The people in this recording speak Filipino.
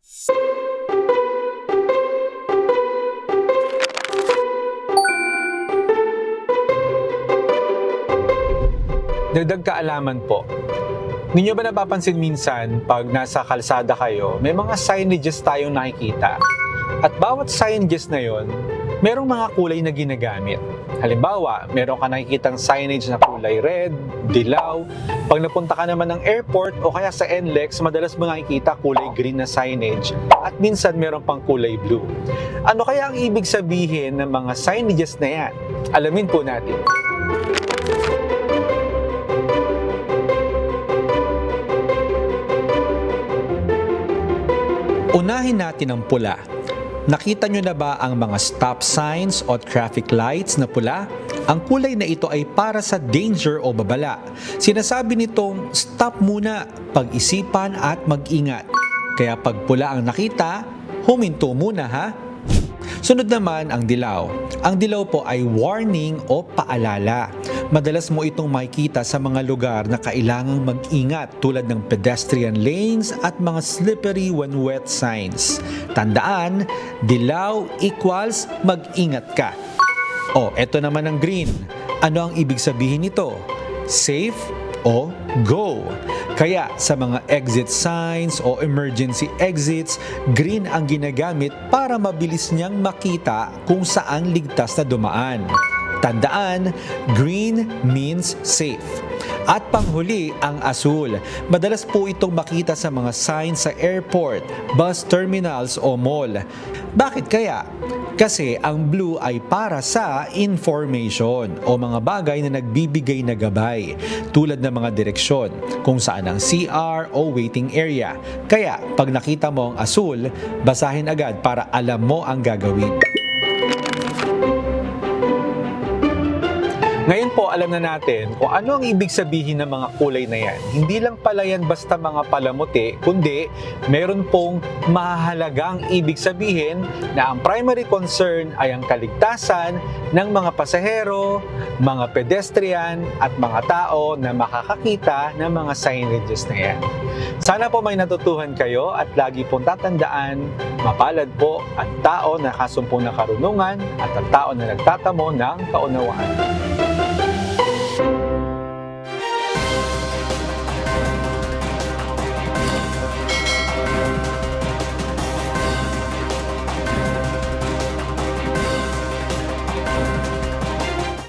Dagdag kaalaman po. Ninyo ba napapansin minsan pag nasa kalsada kayo, may mga signages tayong nakikita. At bawat signages na yon, merong mga kulay na ginagamit. Halimbawa, meron ka nakikitang signage na kulay red, dilaw. Pag napunta ka naman ng airport o kaya sa NLEX, madalas mo nakikita kulay green na signage at minsan meron pang kulay blue. Ano kaya ang ibig sabihin ng mga signages na yan? Alamin po natin. Unahin natin ang pula. Nakita nyo na ba ang mga stop signs o traffic lights na pula? Ang kulay na ito ay para sa danger o babala. Sinasabi nitong stop muna, pag-isipan at mag-ingat. Kaya pag pula ang nakita, huminto muna ha. Sunod naman ang dilaw. Ang dilaw po ay warning o paalala. Madalas mo itong makikita sa mga lugar na kailangang mag-ingat tulad ng pedestrian lanes at mga slippery when wet signs. Tandaan, dilaw equals mag-ingat ka. O, eto naman ang green. Ano ang ibig sabihin nito? Safe o go. Kaya sa mga exit signs o emergency exits, green ang ginagamit para mabilis niyang makita kung saan ligtas na dumaan. Tandaan, green means safe. At panghuli, ang asul. Madalas po itong makita sa mga signs sa airport, bus terminals o mall. Bakit kaya? Kasi ang blue ay para sa information o mga bagay na nagbibigay na gabay, tulad ng mga direksyon, kung saan ang CR o waiting area. Kaya pag nakita mo ang asul, basahin agad para alam mo ang gagawin. Ngayon po, alam na natin kung ano ang ibig sabihin ng mga kulay na yan. Hindi lang pala yan basta mga palamuti, kundi meron pong mahalagang ibig sabihin na ang primary concern ay ang kaligtasan ng mga pasahero, mga pedestrian at mga tao na makakakita ng mga signages na yan. Sana po may natutuhan kayo at lagi pong tatandaan, mapalad po ang tao na kasumpong na karunungan at ang tao na nagtatamo ng kaunawaan.